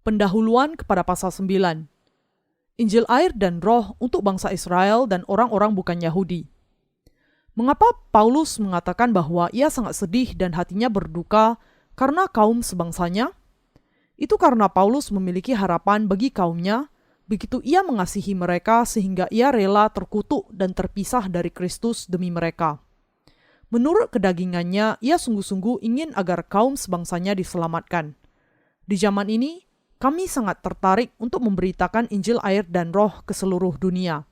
Pendahuluan kepada pasal 9. Injil air dan roh untuk bangsa Israel dan orang-orang bukan Yahudi. Mengapa Paulus mengatakan bahwa ia sangat sedih dan hatinya berduka karena kaum sebangsanya? Itu karena Paulus memiliki harapan bagi kaumnya, begitu ia mengasihi mereka sehingga ia rela terkutuk dan terpisah dari Kristus demi mereka. Menurut kedagingannya, ia sungguh-sungguh ingin agar kaum sebangsanya diselamatkan. Di zaman ini, kami sangat tertarik untuk memberitakan Injil air dan roh ke seluruh dunia.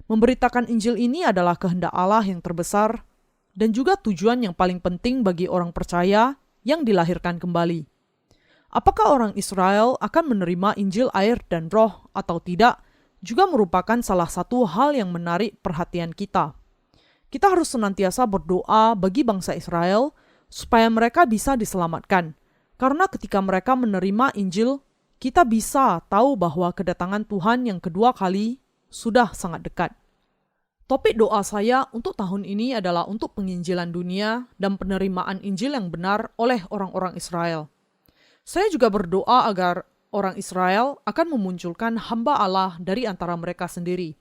Memberitakan Injil ini adalah kehendak Allah yang terbesar dan juga tujuan yang paling penting bagi orang percaya yang dilahirkan kembali. Apakah orang Israel akan menerima Injil air dan roh atau tidak juga merupakan salah satu hal yang menarik perhatian kita. Kita harus senantiasa berdoa bagi bangsa Israel supaya mereka bisa diselamatkan. Karena ketika mereka menerima Injil, kita bisa tahu bahwa kedatangan Tuhan yang kedua kali sudah sangat dekat. Topik doa saya untuk tahun ini adalah untuk penginjilan dunia dan penerimaan Injil yang benar oleh orang-orang Israel. Saya juga berdoa agar orang Israel akan memunculkan hamba Allah dari antara mereka sendiri.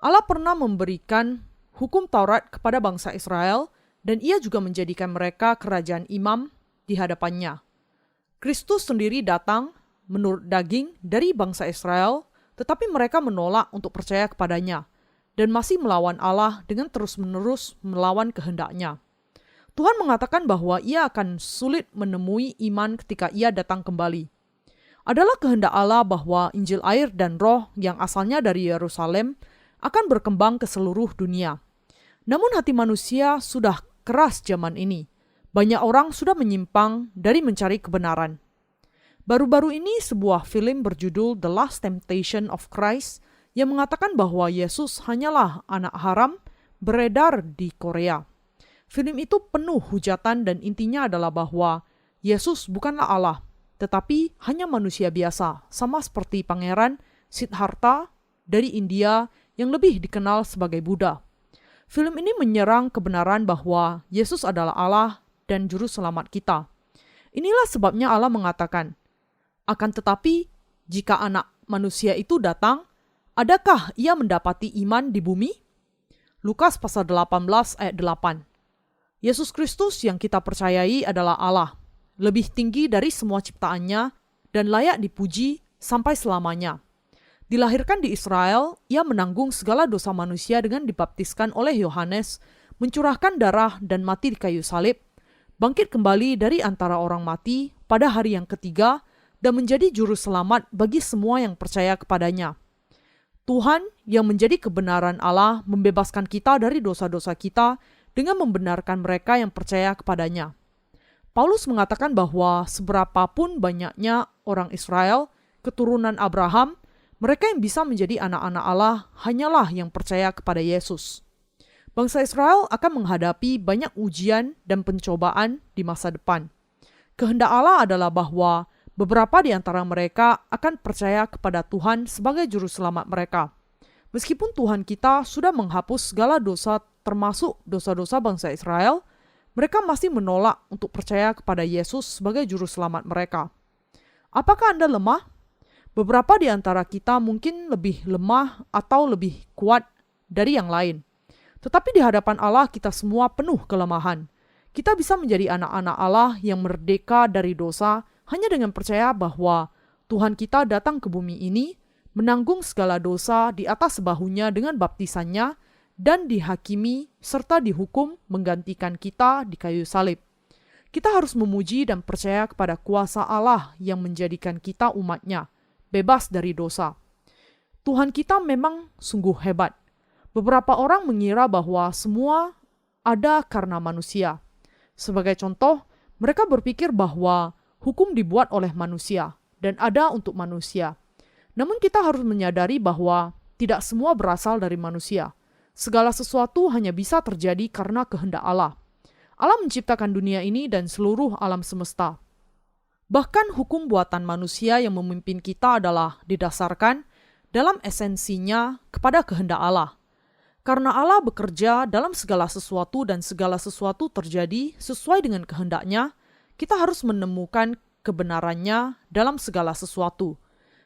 Allah pernah memberikan hukum Taurat kepada bangsa Israel dan ia juga menjadikan mereka kerajaan imam di hadapannya. Kristus sendiri datang menurut daging dari bangsa Israel, tetapi mereka menolak untuk percaya kepadanya dan masih melawan Allah dengan terus-menerus melawan kehendaknya. Tuhan mengatakan bahwa ia akan sulit menemui iman ketika ia datang kembali. Adalah kehendak Allah bahwa Injil air dan roh yang asalnya dari Yerusalem akan berkembang ke seluruh dunia. Namun hati manusia sudah keras zaman ini. Banyak orang sudah menyimpang dari mencari kebenaran. Baru-baru ini sebuah film berjudul The Last Temptation of Christ yang mengatakan bahwa Yesus hanyalah anak haram beredar di Korea. Film itu penuh hujatan dan intinya adalah bahwa Yesus bukanlah Allah, tetapi hanya manusia biasa, sama seperti Pangeran Siddhartha dari India yang lebih dikenal sebagai Buddha. Film ini menyerang kebenaran bahwa Yesus adalah Allah dan juru selamat kita. Inilah sebabnya Allah mengatakan, akan tetapi, jika anak manusia itu datang, adakah ia mendapati iman di bumi? Lukas pasal 18 ayat 8. Yesus Kristus yang kita percayai adalah Allah, lebih tinggi dari semua ciptaannya dan layak dipuji sampai selamanya. Dilahirkan di Israel, ia menanggung segala dosa manusia dengan dibaptiskan oleh Yohanes, mencurahkan darah dan mati di kayu salib, bangkit kembali dari antara orang mati pada hari yang ketiga, dan menjadi juru selamat bagi semua yang percaya kepadanya. Tuhan yang menjadi kebenaran Allah membebaskan kita dari dosa-dosa kita dengan membenarkan mereka yang percaya kepadanya. Paulus mengatakan bahwa seberapapun banyaknya orang Israel, keturunan Abraham, mereka yang bisa menjadi anak-anak Allah hanyalah yang percaya kepada Yesus. Bangsa Israel akan menghadapi banyak ujian dan pencobaan di masa depan. Kehendak Allah adalah bahwa beberapa di antara mereka akan percaya kepada Tuhan sebagai juru selamat mereka. Meskipun Tuhan kita sudah menghapus segala dosa termasuk dosa-dosa bangsa Israel, mereka masih menolak untuk percaya kepada Yesus sebagai juru selamat mereka. Apakah Anda lemah? Beberapa di antara kita mungkin lebih lemah atau lebih kuat dari yang lain. Tetapi di hadapan Allah kita semua penuh kelemahan. Kita bisa menjadi anak-anak Allah yang merdeka dari dosa hanya dengan percaya bahwa Tuhan kita datang ke bumi ini, menanggung segala dosa di atas bahunya dengan baptisannya, dan dihakimi serta dihukum menggantikan kita di kayu salib. Kita harus memuji dan percaya kepada kuasa Allah yang menjadikan kita umatnya, bebas dari dosa. Tuhan kita memang sungguh hebat. Beberapa orang mengira bahwa semua ada karena manusia. Sebagai contoh, mereka berpikir bahwa hukum dibuat oleh manusia dan ada untuk manusia. Namun kita harus menyadari bahwa tidak semua berasal dari manusia. Segala sesuatu hanya bisa terjadi karena kehendak Allah. Allah menciptakan dunia ini dan seluruh alam semesta. Bahkan hukum buatan manusia yang memimpin kita adalah didasarkan dalam esensinya kepada kehendak Allah. Karena Allah bekerja dalam segala sesuatu dan segala sesuatu terjadi sesuai dengan kehendaknya, kita harus menemukan kebenarannya dalam segala sesuatu.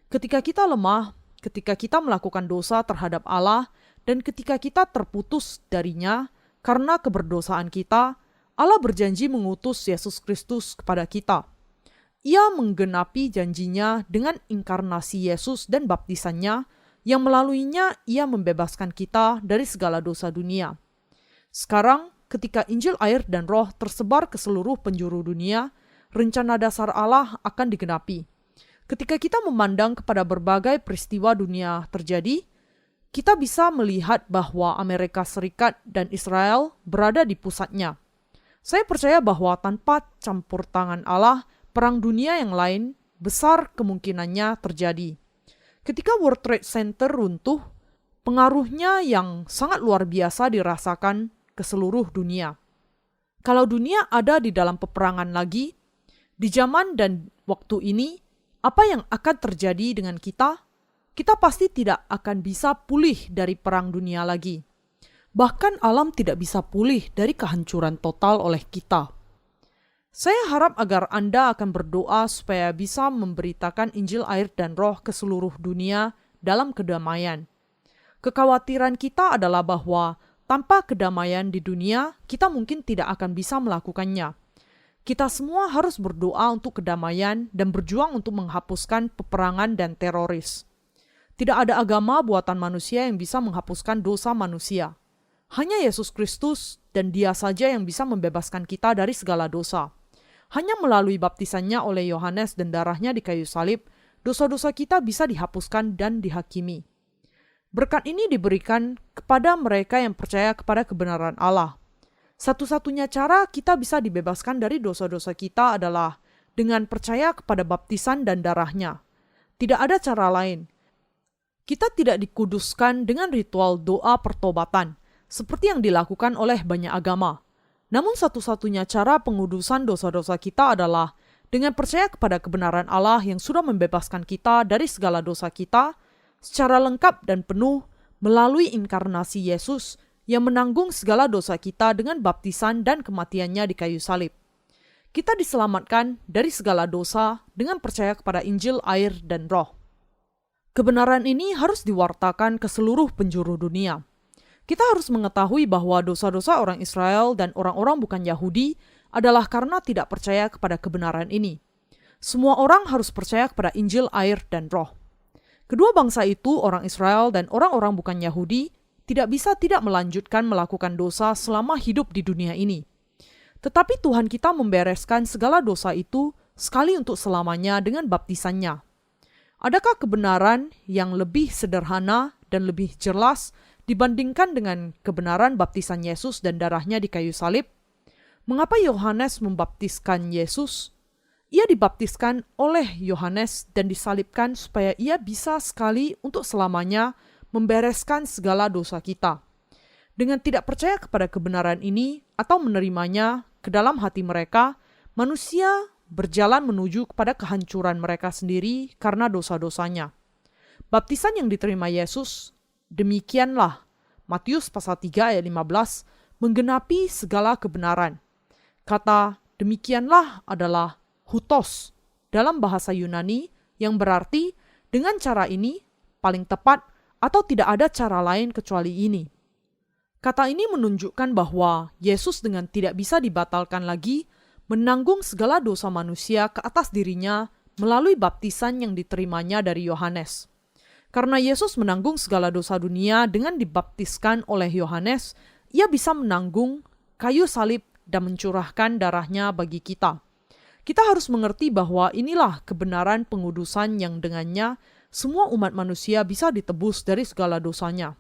Ketika kita lemah, ketika kita melakukan dosa terhadap Allah, dan ketika kita terputus darinya karena keberdosaan kita, Allah berjanji mengutus Yesus Kristus kepada kita. Ia menggenapi janjinya dengan inkarnasi Yesus dan baptisannya, yang melaluinya ia membebaskan kita dari segala dosa dunia. Sekarang, ketika Injil air dan roh tersebar ke seluruh penjuru dunia, rencana dasar Allah akan digenapi. Ketika kita memandang kepada berbagai peristiwa dunia terjadi, kita bisa melihat bahwa Amerika Serikat dan Israel berada di pusatnya. Saya percaya bahwa tanpa campur tangan Allah, perang dunia yang lain besar kemungkinannya terjadi. Ketika World Trade Center runtuh, pengaruhnya yang sangat luar biasa dirasakan ke seluruh dunia. Kalau dunia ada di dalam peperangan lagi, di zaman dan waktu ini, apa yang akan terjadi dengan kita? Kita pasti tidak akan bisa pulih dari perang dunia lagi. Bahkan alam tidak bisa pulih dari kehancuran total oleh kita. Saya harap agar Anda akan berdoa supaya bisa memberitakan Injil air dan roh ke seluruh dunia dalam kedamaian. Kekhawatiran kita adalah bahwa tanpa kedamaian di dunia, kita mungkin tidak akan bisa melakukannya. Kita semua harus berdoa untuk kedamaian dan berjuang untuk menghapuskan peperangan dan teroris. Tidak ada agama buatan manusia yang bisa menghapuskan dosa manusia. Hanya Yesus Kristus dan Dia saja yang bisa membebaskan kita dari segala dosa. Hanya melalui baptisannya oleh Yohanes dan darahnya di kayu salib, dosa-dosa kita bisa dihapuskan dan dihakimi. Berkat ini diberikan kepada mereka yang percaya kepada kebenaran Allah. Satu-satunya cara kita bisa dibebaskan dari dosa-dosa kita adalah dengan percaya kepada baptisan dan darahnya. Tidak ada cara lain. Kita tidak dikuduskan dengan ritual doa pertobatan, seperti yang dilakukan oleh banyak agama. Namun satu-satunya cara pengudusan dosa-dosa kita adalah dengan percaya kepada kebenaran Allah yang sudah membebaskan kita dari segala dosa kita secara lengkap dan penuh melalui inkarnasi Yesus yang menanggung segala dosa kita dengan baptisan dan kematiannya di kayu salib. Kita diselamatkan dari segala dosa dengan percaya kepada Injil air dan roh. Kebenaran ini harus diwartakan ke seluruh penjuru dunia. Kita harus mengetahui bahwa dosa-dosa orang Israel dan orang-orang bukan Yahudi adalah karena tidak percaya kepada kebenaran ini. Semua orang harus percaya kepada Injil, air, dan roh. Kedua bangsa itu, orang Israel dan orang-orang bukan Yahudi, tidak bisa tidak melanjutkan melakukan dosa selama hidup di dunia ini. Tetapi Tuhan kita membereskan segala dosa itu sekali untuk selamanya dengan baptisannya. Adakah kebenaran yang lebih sederhana dan lebih jelas dibandingkan dengan kebenaran baptisan Yesus dan darahnya di kayu salib? Mengapa Yohanes membaptiskan Yesus? Ia dibaptiskan oleh Yohanes dan disalibkan supaya ia bisa sekali untuk selamanya membereskan segala dosa kita. Dengan tidak percaya kepada kebenaran ini atau menerimanya ke dalam hati mereka, manusia berjalan menuju kepada kehancuran mereka sendiri karena dosa-dosanya. Baptisan yang diterima Yesus, demikianlah, Matius pasal 3 ayat 15, menggenapi segala kebenaran. Kata demikianlah adalah hutos dalam bahasa Yunani yang berarti dengan cara ini paling tepat atau tidak ada cara lain kecuali ini. Kata ini menunjukkan bahwa Yesus dengan tidak bisa dibatalkan lagi menanggung segala dosa manusia ke atas dirinya melalui baptisan yang diterimanya dari Yohanes. Karena Yesus menanggung segala dosa dunia dengan dibaptiskan oleh Yohanes, ia bisa menanggung kayu salib dan mencurahkan darahnya bagi kita. Kita harus mengerti bahwa inilah kebenaran pengudusan yang dengannya semua umat manusia bisa ditebus dari segala dosanya.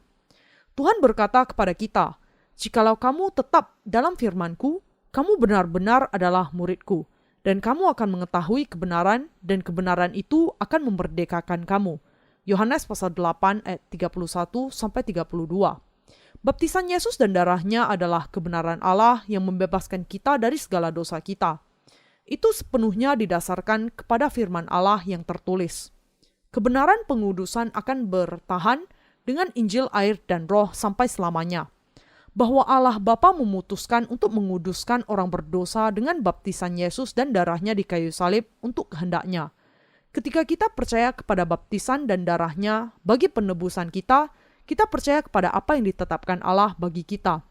Tuhan berkata kepada kita, "Jikalau kamu tetap dalam firman-Ku, kamu benar-benar adalah murid-Ku, dan kamu akan mengetahui kebenaran, dan kebenaran itu akan memerdekakan kamu." Yohanes pasal 8 ayat 31-32. Baptisan Yesus dan darahnya adalah kebenaran Allah yang membebaskan kita dari segala dosa kita. Itu sepenuhnya didasarkan kepada firman Allah yang tertulis. Kebenaran pengudusan akan bertahan dengan Injil, air, dan roh sampai selamanya. bahwa Allah Bapa memutuskan untuk menguduskan orang berdosa dengan baptisan Yesus dan darahnya di kayu salib untuk kehendaknya. Ketika kita percaya kepada baptisan dan darahnya bagi penebusan kita, kita percaya kepada apa yang ditetapkan Allah bagi kita.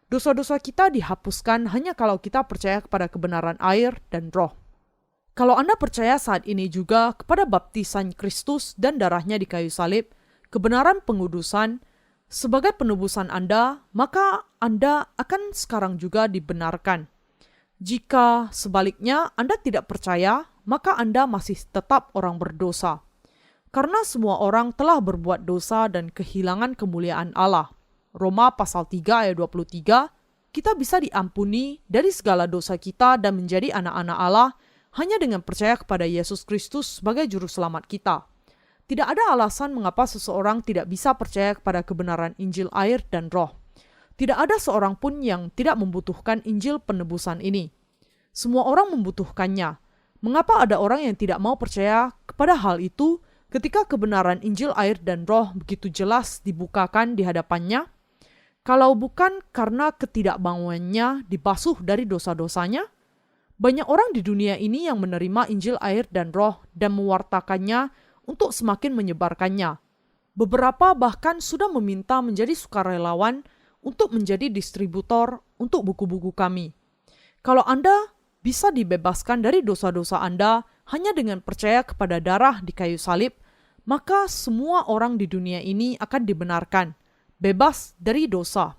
Dosa-dosa kita dihapuskan hanya kalau kita percaya kepada kebenaran air dan roh. Kalau Anda percaya saat ini juga kepada baptisan Kristus dan darahnya di kayu salib, kebenaran pengudusan, sebagai penebusan Anda, maka Anda akan sekarang juga dibenarkan. Jika sebaliknya Anda tidak percaya, maka Anda masih tetap orang berdosa. Karena semua orang telah berbuat dosa dan kehilangan kemuliaan Allah. Roma pasal 3 ayat 23, kita bisa diampuni dari segala dosa kita dan menjadi anak-anak Allah hanya dengan percaya kepada Yesus Kristus sebagai juru selamat kita. Tidak ada alasan mengapa seseorang tidak bisa percaya kepada kebenaran Injil air dan roh. Tidak ada seorang pun yang tidak membutuhkan Injil penebusan ini. Semua orang membutuhkannya. Mengapa ada orang yang tidak mau percaya kepada hal itu ketika kebenaran Injil air dan roh begitu jelas dibukakan di hadapannya? Kalau bukan karena ketidakmauannya dibasuh dari dosa-dosanya? Banyak orang di dunia ini yang menerima Injil air dan roh dan mewartakannya untuk semakin menyebarkannya. Beberapa bahkan sudah meminta menjadi sukarelawan untuk menjadi distributor untuk buku-buku kami. Kalau Anda bisa dibebaskan dari dosa-dosa Anda hanya dengan percaya kepada darah di kayu salib, maka semua orang di dunia ini akan dibenarkan, bebas dari dosa.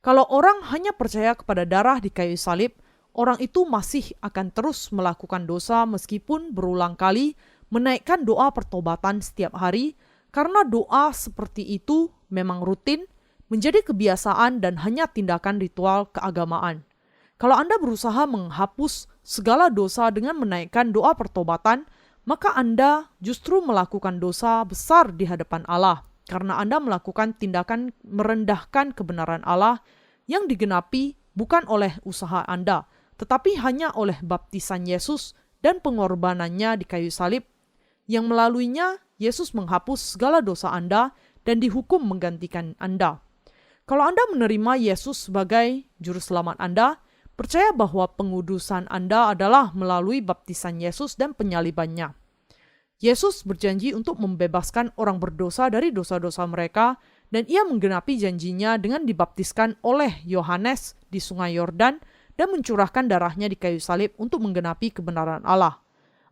Kalau orang hanya percaya kepada darah di kayu salib, orang itu masih akan terus melakukan dosa meskipun berulang kali menaikkan doa pertobatan setiap hari, karena doa seperti itu memang rutin, menjadi kebiasaan dan hanya tindakan ritual keagamaan. Kalau Anda berusaha menghapus segala dosa dengan menaikkan doa pertobatan, maka Anda justru melakukan dosa besar di hadapan Allah, karena Anda melakukan tindakan merendahkan kebenaran Allah yang digenapi bukan oleh usaha Anda, tetapi hanya oleh baptisan Yesus dan pengorbanannya di kayu salib, yang melaluinya Yesus menghapus segala dosa Anda dan dihukum menggantikan Anda. Kalau Anda menerima Yesus sebagai juru selamat Anda, percaya bahwa pengudusan Anda adalah melalui baptisan Yesus dan penyalibannya. Yesus berjanji untuk membebaskan orang berdosa dari dosa-dosa mereka, dan ia menggenapi janjinya dengan dibaptiskan oleh Yohanes di sungai Yordan dan mencurahkan darahnya di kayu salib untuk menggenapi kebenaran Allah.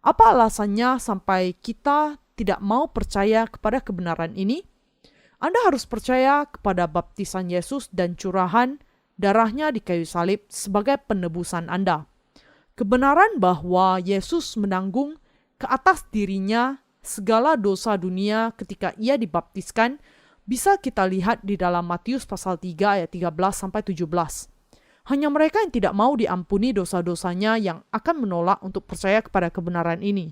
Apa alasannya sampai kita tidak mau percaya kepada kebenaran ini? Anda harus percaya kepada baptisan Yesus dan curahan darahnya di kayu salib sebagai penebusan Anda. Kebenaran bahwa Yesus menanggung ke atas dirinya segala dosa dunia ketika ia dibaptiskan bisa kita lihat di dalam Matius pasal 3 ayat 13-17. Hanya mereka yang tidak mau diampuni dosa-dosanya yang akan menolak untuk percaya kepada kebenaran ini.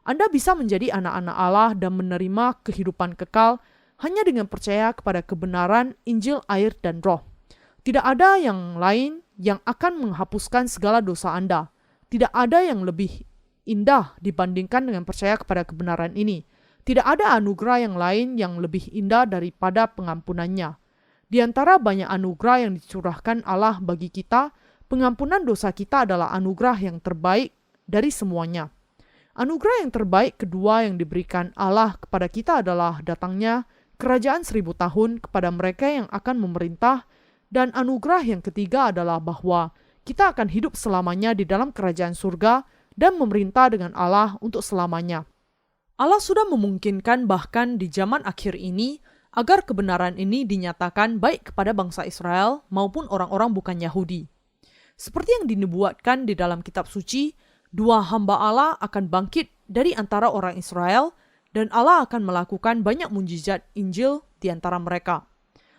Anda bisa menjadi anak-anak Allah dan menerima kehidupan kekal hanya dengan percaya kepada kebenaran Injil air dan roh. Tidak ada yang lain yang akan menghapuskan segala dosa Anda. Tidak ada yang lebih indah dibandingkan dengan percaya kepada kebenaran ini. Tidak ada anugerah yang lain yang lebih indah daripada pengampunannya. Di antara banyak anugerah yang dicurahkan Allah bagi kita, pengampunan dosa kita adalah anugerah yang terbaik dari semuanya. Anugerah yang terbaik kedua yang diberikan Allah kepada kita adalah datangnya kerajaan 1000 tahun kepada mereka yang akan memerintah, dan anugerah yang ketiga adalah bahwa kita akan hidup selamanya di dalam kerajaan surga dan memerintah dengan Allah untuk selamanya. Allah sudah memungkinkan bahkan di zaman akhir ini agar kebenaran ini dinyatakan baik kepada bangsa Israel maupun orang-orang bukan Yahudi. Seperti yang dinubuatkan di dalam kitab suci, 2 hamba Allah akan bangkit dari antara orang Israel dan Allah akan melakukan banyak mujizat Injil di antara mereka.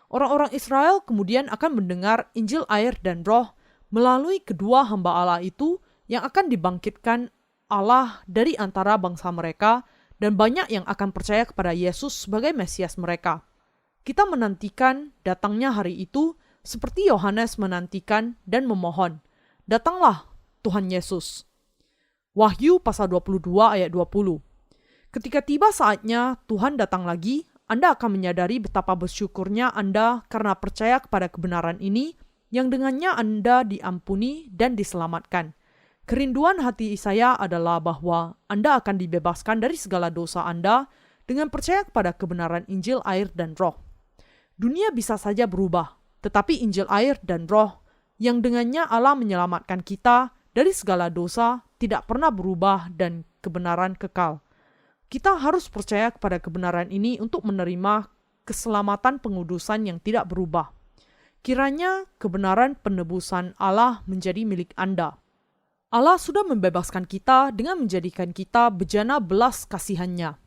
Orang-orang Israel kemudian akan mendengar Injil air dan roh melalui kedua hamba Allah itu yang akan dibangkitkan Allah dari antara bangsa mereka, dan banyak yang akan percaya kepada Yesus sebagai Mesias mereka. Kita menantikan datangnya hari itu seperti Yohanes menantikan dan memohon, "Datanglah Tuhan Yesus." Wahyu pasal 22 ayat 20. Ketika tiba saatnya Tuhan datang lagi, Anda akan menyadari betapa bersyukurnya Anda karena percaya kepada kebenaran ini, yang dengannya Anda diampuni dan diselamatkan. Kerinduan hati saya adalah bahwa Anda akan dibebaskan dari segala dosa Anda dengan percaya kepada kebenaran Injil, air, dan Roh. Dunia bisa saja berubah, tetapi Injil, air, dan Roh yang dengannya Allah menyelamatkan kita dari segala dosa tidak pernah berubah dan kebenaran kekal. Kita harus percaya kepada kebenaran ini untuk menerima keselamatan pengudusan yang tidak berubah. Kiranya kebenaran penebusan Allah menjadi milik Anda. Allah sudah membebaskan kita dengan menjadikan kita bejana belas kasihan-Nya.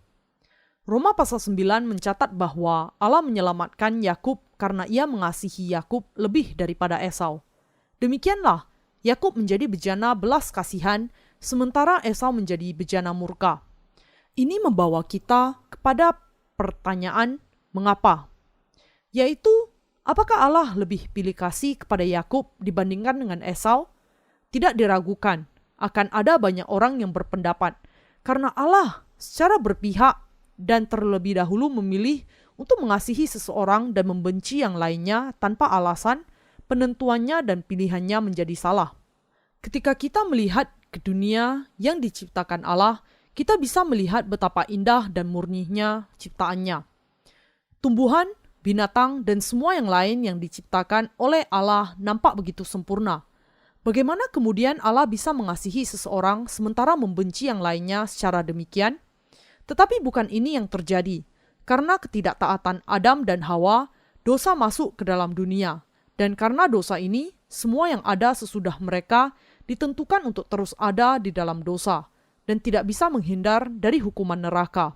Roma pasal 9 mencatat bahwa Allah menyelamatkan Yakub karena ia mengasihi Yakub lebih daripada Esau. Demikianlah, Yakub menjadi bejana belas kasihan, sementara Esau menjadi bejana murka. Ini membawa kita kepada pertanyaan mengapa, yaitu apakah Allah lebih pilih kasih kepada Yakub dibandingkan dengan Esau? Tidak diragukan, akan ada banyak orang yang berpendapat, karena Allah secara berpihak dan terlebih dahulu memilih untuk mengasihi seseorang dan membenci yang lainnya tanpa alasan, penentuannya dan pilihannya menjadi salah. Ketika kita melihat ke dunia yang diciptakan Allah, kita bisa melihat betapa indah dan murninya ciptaannya. Tumbuhan, binatang, dan semua yang lain yang diciptakan oleh Allah nampak begitu sempurna. Bagaimana kemudian Allah bisa mengasihi seseorang sementara membenci yang lainnya secara demikian? Tetapi bukan ini yang terjadi. Karena ketidaktaatan Adam dan Hawa, dosa masuk ke dalam dunia. Dan karena dosa ini, semua yang ada sesudah mereka ditentukan untuk terus ada di dalam dosa dan tidak bisa menghindar dari hukuman neraka.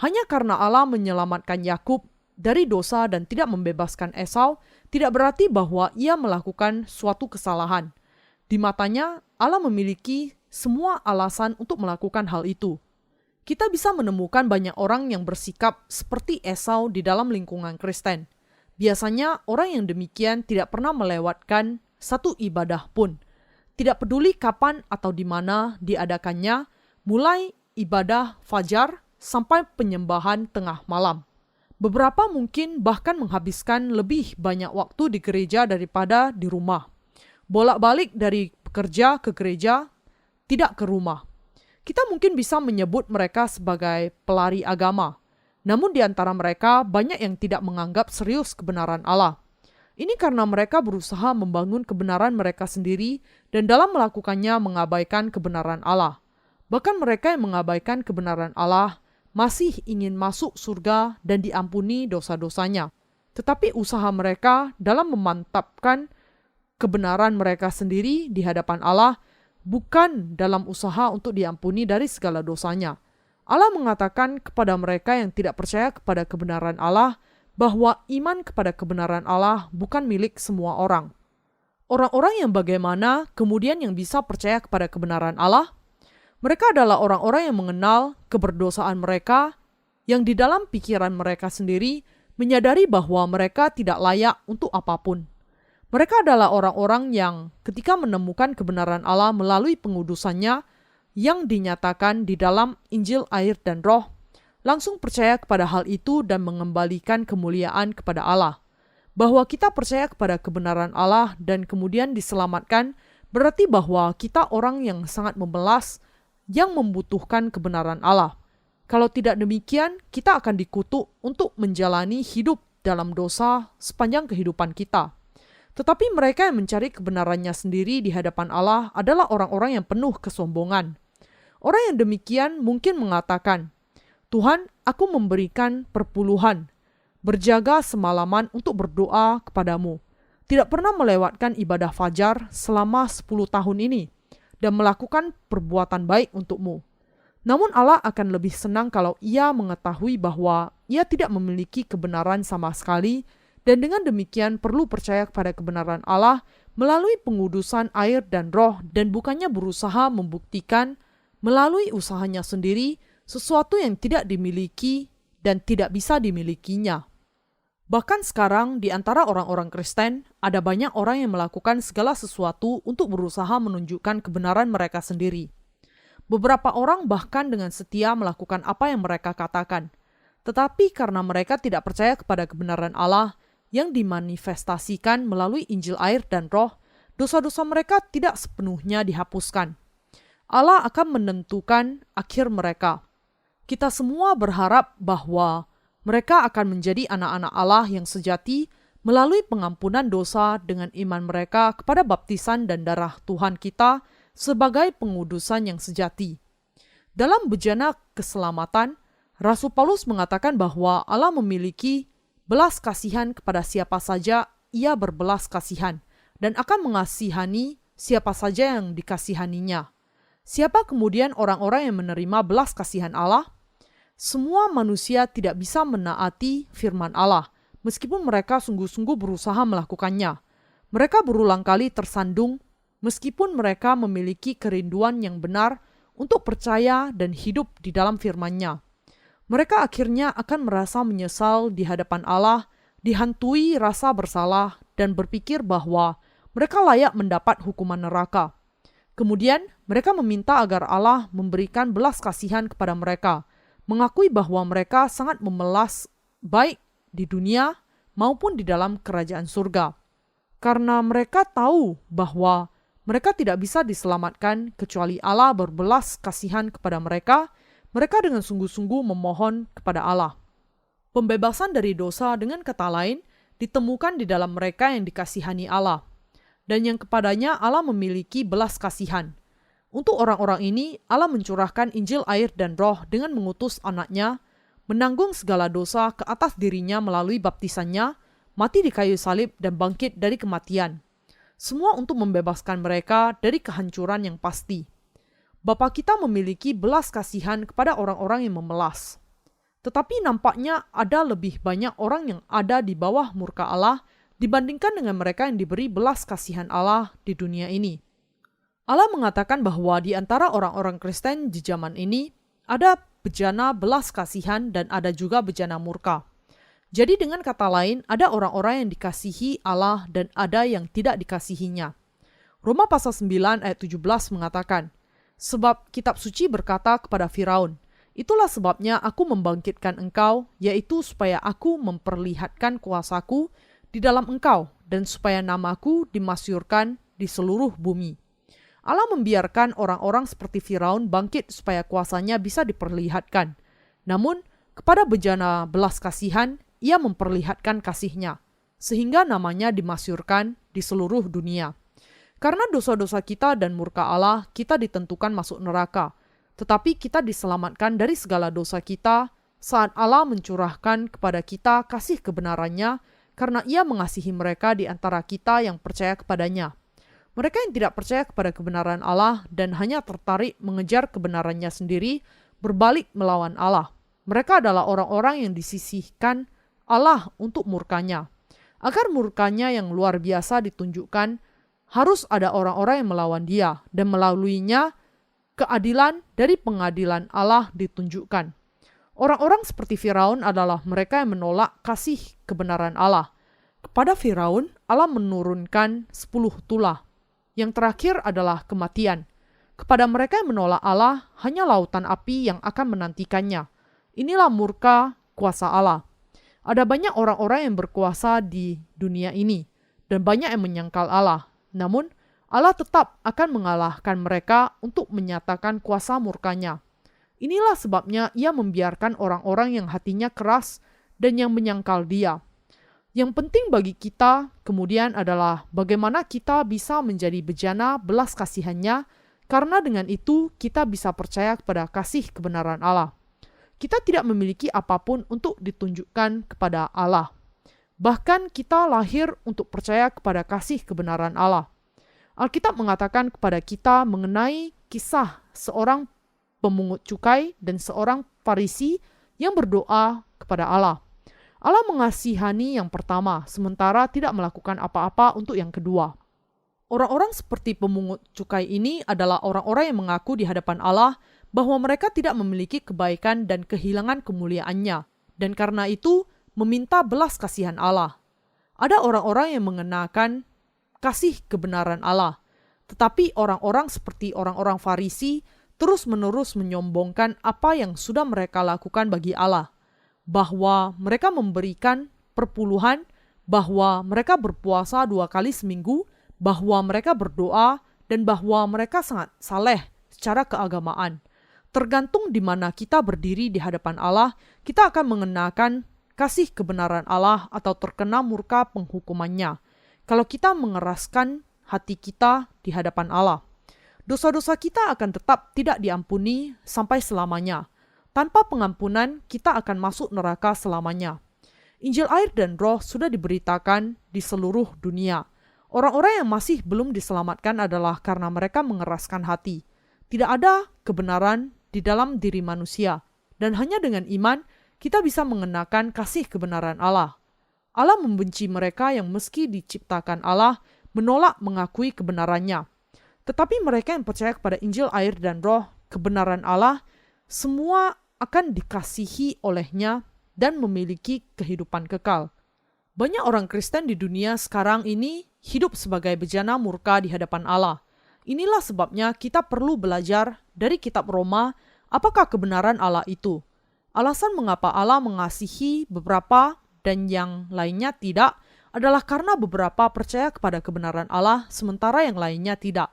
Hanya karena Allah menyelamatkan Yakub dari dosa dan tidak membebaskan Esau, tidak berarti bahwa ia melakukan suatu kesalahan. Di matanya, Allah memiliki semua alasan untuk melakukan hal itu. Kita bisa menemukan banyak orang yang bersikap seperti Esau di dalam lingkungan Kristen. Biasanya, orang yang demikian tidak pernah melewatkan satu ibadah pun. Tidak peduli kapan atau di mana diadakannya, mulai ibadah fajar sampai penyembahan tengah malam. Beberapa mungkin bahkan menghabiskan lebih banyak waktu di gereja daripada di rumah. Bolak-balik dari bekerja ke gereja, tidak ke rumah. Kita mungkin bisa menyebut mereka sebagai pelari agama. Namun di antara mereka banyak yang tidak menganggap serius kebenaran Allah. Ini karena mereka berusaha membangun kebenaran mereka sendiri dan dalam melakukannya mengabaikan kebenaran Allah. Bahkan mereka yang mengabaikan kebenaran Allah masih ingin masuk surga dan diampuni dosa-dosanya. Tetapi usaha mereka dalam memantapkan kebenaran mereka sendiri di hadapan Allah bukan dalam usaha untuk diampuni dari segala dosanya. Allah mengatakan kepada mereka yang tidak percaya kepada kebenaran Allah bahwa iman kepada kebenaran Allah bukan milik semua orang. Orang-orang yang bagaimana kemudian yang bisa percaya kepada kebenaran Allah? Mereka adalah orang-orang yang mengenal keberdosaan mereka, yang di dalam pikiran mereka sendiri menyadari bahwa mereka tidak layak untuk apapun. Mereka adalah orang-orang yang ketika menemukan kebenaran Allah melalui pengudusannya yang dinyatakan di dalam Injil, air, dan Roh, langsung percaya kepada hal itu dan mengembalikan kemuliaan kepada Allah. Bahwa kita percaya kepada kebenaran Allah dan kemudian diselamatkan berarti bahwa kita orang yang sangat memelas yang membutuhkan kebenaran Allah. Kalau tidak demikian, kita akan dikutuk untuk menjalani hidup dalam dosa sepanjang kehidupan kita. Tetapi mereka yang mencari kebenarannya sendiri di hadapan Allah adalah orang-orang yang penuh kesombongan. Orang yang demikian mungkin mengatakan, Tuhan, aku memberikan perpuluhan, berjaga semalaman untuk berdoa kepadamu, tidak pernah melewatkan ibadah fajar selama 10 tahun ini, dan melakukan perbuatan baik untukmu. Namun Allah akan lebih senang kalau ia mengetahui bahwa ia tidak memiliki kebenaran sama sekali, dan dengan demikian perlu percaya kepada kebenaran Allah melalui pengudusan air dan Roh dan bukannya berusaha membuktikan melalui usahanya sendiri sesuatu yang tidak dimiliki dan tidak bisa dimilikinya. Bahkan sekarang di antara orang-orang Kristen ada banyak orang yang melakukan segala sesuatu untuk berusaha menunjukkan kebenaran mereka sendiri. Beberapa orang bahkan dengan setia melakukan apa yang mereka katakan. Tetapi karena mereka tidak percaya kepada kebenaran Allah yang dimanifestasikan melalui Injil air dan Roh, dosa-dosa mereka tidak sepenuhnya dihapuskan. Allah akan menentukan akhir mereka. Kita semua berharap bahwa mereka akan menjadi anak-anak Allah yang sejati melalui pengampunan dosa dengan iman mereka kepada baptisan dan darah Tuhan kita sebagai pengudusan yang sejati. Dalam bejana keselamatan, Rasul Paulus mengatakan bahwa Allah memiliki belas kasihan kepada siapa saja ia berbelas kasihan dan akan mengasihani siapa saja yang dikasihaninya. Siapa kemudian orang-orang yang menerima belas kasihan Allah? Semua manusia tidak bisa menaati firman Allah, meskipun mereka sungguh-sungguh berusaha melakukannya. Mereka berulang kali tersandung, meskipun mereka memiliki kerinduan yang benar untuk percaya dan hidup di dalam firman-Nya. Mereka akhirnya akan merasa menyesal di hadapan Allah, dihantui rasa bersalah, dan berpikir bahwa mereka layak mendapat hukuman neraka. Kemudian, mereka meminta agar Allah memberikan belas kasihan kepada mereka, mengakui bahwa mereka sangat memelas baik di dunia maupun di dalam kerajaan surga. Karena mereka tahu bahwa mereka tidak bisa diselamatkan kecuali Allah berbelas kasihan kepada mereka, mereka dengan sungguh-sungguh memohon kepada Allah. Pembebasan dari dosa dengan kata lain ditemukan di dalam mereka yang dikasihani Allah, dan yang kepadanya Allah memiliki belas kasihan. Untuk orang-orang ini, Allah mencurahkan Injil air dan Roh dengan mengutus anaknya, menanggung segala dosa ke atas dirinya melalui baptisannya, mati di kayu salib dan bangkit dari kematian. Semua untuk membebaskan mereka dari kehancuran yang pasti. Bapa kita memiliki belas kasihan kepada orang-orang yang memelas. Tetapi nampaknya ada lebih banyak orang yang ada di bawah murka Allah dibandingkan dengan mereka yang diberi belas kasihan Allah di dunia ini. Allah mengatakan bahwa di antara orang-orang Kristen di zaman ini ada bejana belas kasihan dan ada juga bejana murka. Jadi dengan kata lain, ada orang-orang yang dikasihi Allah dan ada yang tidak dikasihinya. Roma pasal 9 ayat 17 mengatakan, sebab kitab suci berkata kepada Firaun, itulah sebabnya aku membangkitkan engkau, yaitu supaya aku memperlihatkan kuasaku di dalam engkau, dan supaya namaku dimasyurkan di seluruh bumi. Allah membiarkan orang-orang seperti Firaun bangkit supaya kuasanya bisa diperlihatkan. Namun, kepada bejana belas kasihan, ia memperlihatkan kasihnya, sehingga namanya dimasyurkan di seluruh dunia. Karena dosa-dosa kita dan murka Allah, kita ditentukan masuk neraka. Tetapi kita diselamatkan dari segala dosa kita saat Allah mencurahkan kepada kita kasih kebenarannya karena ia mengasihi mereka di antara kita yang percaya kepadanya. Mereka yang tidak percaya kepada kebenaran Allah dan hanya tertarik mengejar kebenarannya sendiri berbalik melawan Allah. Mereka adalah orang-orang yang disisihkan Allah untuk murkanya. Agar murkanya yang luar biasa ditunjukkan, harus ada orang-orang yang melawan dia dan melaluinya keadilan dari pengadilan Allah ditunjukkan. Orang-orang seperti Firaun adalah mereka yang menolak kasih kebenaran Allah. Kepada Firaun, Allah menurunkan 10 tulah. Yang terakhir adalah kematian. Kepada mereka yang menolak Allah, hanya lautan api yang akan menantikannya. Inilah murka kuasa Allah. Ada banyak orang-orang yang berkuasa di dunia ini, dan banyak yang menyangkal Allah. Namun, Allah tetap akan mengalahkan mereka untuk menyatakan kuasa murkanya. Inilah sebabnya ia membiarkan orang-orang yang hatinya keras dan yang menyangkal dia. Yang penting bagi kita kemudian adalah bagaimana kita bisa menjadi bejana belas kasihannya, karena dengan itu kita bisa percaya kepada kasih kebenaran Allah. Kita tidak memiliki apapun untuk ditunjukkan kepada Allah. Bahkan kita lahir untuk percaya kepada kasih kebenaran Allah. Alkitab mengatakan kepada kita mengenai kisah seorang pemungut cukai dan seorang Farisi yang berdoa kepada Allah. Allah mengasihani yang pertama, sementara tidak melakukan apa-apa untuk yang kedua. Orang-orang seperti pemungut cukai ini adalah orang-orang yang mengaku di hadapan Allah bahwa mereka tidak memiliki kebaikan dan kehilangan kemuliaannya, dan karena itu meminta belas kasihan Allah. Ada orang-orang yang mengenakan kasih kebenaran Allah, tetapi orang-orang seperti orang-orang Farisi terus-menerus menyombongkan apa yang sudah mereka lakukan bagi Allah. bahwa mereka memberikan perpuluhan, bahwa mereka berpuasa 2 kali seminggu, bahwa mereka berdoa, dan bahwa mereka sangat saleh secara keagamaan. Tergantung di mana kita berdiri di hadapan Allah, kita akan mengenakan kasih kebenaran Allah atau terkena murka penghukumannya. Kalau kita mengeraskan hati kita di hadapan Allah, dosa-dosa kita akan tetap tidak diampuni sampai selamanya. Tanpa pengampunan, kita akan masuk neraka selamanya. Injil air dan roh sudah diberitakan di seluruh dunia. Orang-orang yang masih belum diselamatkan adalah karena mereka mengeraskan hati. Tidak ada kebenaran di dalam diri manusia. Dan hanya dengan iman, kita bisa mengenakan kasih kebenaran Allah. Allah membenci mereka yang meski diciptakan Allah, menolak mengakui kebenarannya. Tetapi mereka yang percaya kepada Injil air dan roh, kebenaran Allah, semua akan dikasihi olehnya dan memiliki kehidupan kekal. Banyak orang Kristen di dunia sekarang ini hidup sebagai bejana murka di hadapan Allah. Inilah sebabnya kita perlu belajar dari kitab Roma apakah kebenaran Allah itu. Alasan mengapa Allah mengasihi beberapa dan yang lainnya tidak adalah karena beberapa percaya kepada kebenaran Allah sementara yang lainnya tidak.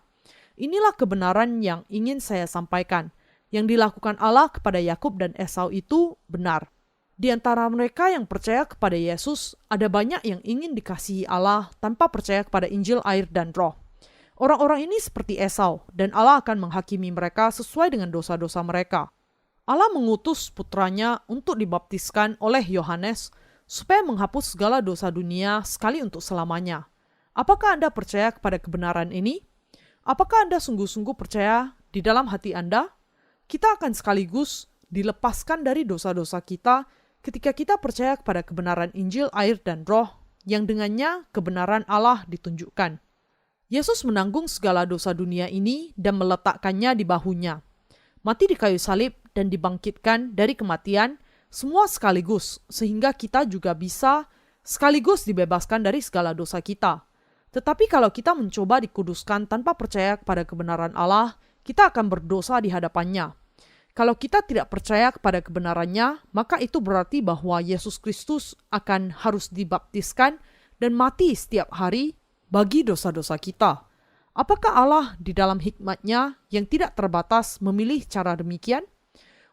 Inilah kebenaran yang ingin saya sampaikan. Yang dilakukan Allah kepada Yakub dan Esau itu benar. Di antara mereka yang percaya kepada Yesus, ada banyak yang ingin dikasihi Allah tanpa percaya kepada Injil air dan roh. Orang-orang ini seperti Esau, dan Allah akan menghakimi mereka sesuai dengan dosa-dosa mereka. Allah mengutus putranya untuk dibaptiskan oleh Yohanes, supaya menghapus segala dosa dunia sekali untuk selamanya. Apakah Anda percaya kepada kebenaran ini? Apakah Anda sungguh-sungguh percaya di dalam hati Anda? Kita akan sekaligus dilepaskan dari dosa-dosa kita ketika kita percaya kepada kebenaran Injil, air, dan roh, yang dengannya kebenaran Allah ditunjukkan. Yesus menanggung segala dosa dunia ini dan meletakkannya di bahunya. Mati di kayu salib dan dibangkitkan dari kematian, semua sekaligus, sehingga kita juga bisa sekaligus dibebaskan dari segala dosa kita. Tetapi kalau kita mencoba dikuduskan tanpa percaya kepada kebenaran Allah, kita akan berdosa di hadapannya. Kalau kita tidak percaya kepada kebenarannya, maka itu berarti bahwa Yesus Kristus akan harus dibaptiskan dan mati setiap hari bagi dosa-dosa kita. Apakah Allah di dalam hikmat-Nya yang tidak terbatas memilih cara demikian?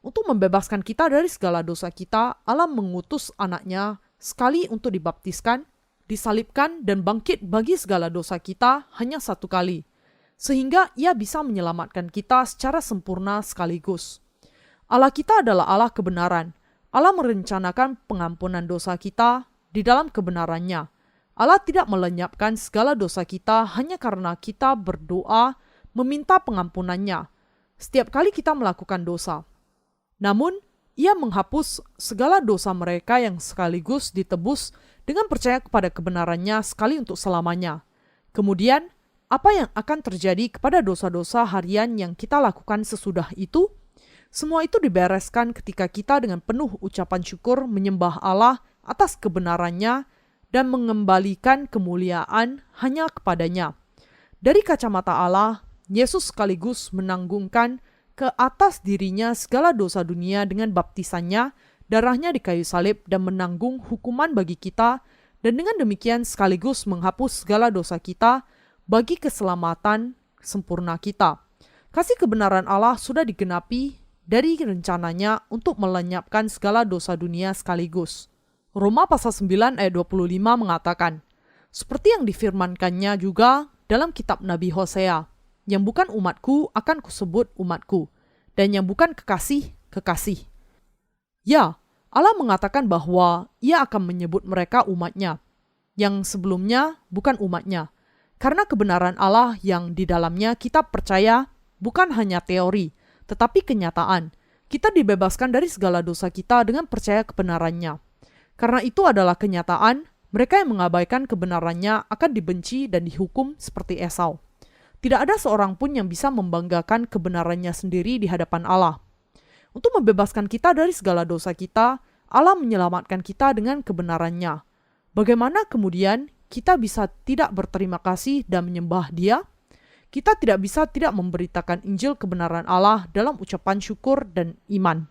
Untuk membebaskan kita dari segala dosa kita, Allah mengutus anak-Nya sekali untuk dibaptiskan, disalibkan, dan bangkit bagi segala dosa kita hanya satu kali, sehingga Ia bisa menyelamatkan kita secara sempurna sekaligus. Allah kita adalah Allah kebenaran. Allah merencanakan pengampunan dosa kita di dalam kebenarannya. Allah tidak melenyapkan segala dosa kita hanya karena kita berdoa meminta pengampunannya setiap kali kita melakukan dosa. Namun, Ia menghapus segala dosa mereka yang sekaligus ditebus dengan percaya kepada kebenarannya sekali untuk selamanya. Kemudian, apa yang akan terjadi kepada dosa-dosa harian yang kita lakukan sesudah itu? Semua itu dibereskan ketika kita dengan penuh ucapan syukur menyembah Allah atas kebenarannya dan mengembalikan kemuliaan hanya kepadanya. Dari kacamata Allah, Yesus sekaligus menanggungkan ke atas dirinya segala dosa dunia dengan baptisannya, darahnya di kayu salib dan menanggung hukuman bagi kita, dan dengan demikian sekaligus menghapus segala dosa kita bagi keselamatan sempurna kita. Kasih kebenaran Allah sudah digenapi dari rencananya untuk melenyapkan segala dosa dunia sekaligus. Roma pasal 9 ayat 25 mengatakan, seperti yang difirmankannya juga dalam kitab Nabi Hosea, yang bukan umatku akan kusebut umatku, dan yang bukan kekasih, kekasih. Ya, Allah mengatakan bahwa Ia akan menyebut mereka umatnya, yang sebelumnya bukan umatnya, karena kebenaran Allah yang di dalamnya kita percaya bukan hanya teori, tetapi kenyataan. Kita dibebaskan dari segala dosa kita dengan percaya kebenarannya. Karena itu adalah kenyataan, mereka yang mengabaikan kebenarannya akan dibenci dan dihukum seperti Esau. Tidak ada seorang pun yang bisa membanggakan kebenarannya sendiri di hadapan Allah. Untuk membebaskan kita dari segala dosa kita, Allah menyelamatkan kita dengan kebenarannya. Bagaimana kemudian kita bisa tidak berterima kasih dan menyembah Dia? Kita tidak bisa tidak memberitakan Injil kebenaran Allah dalam ucapan syukur dan iman.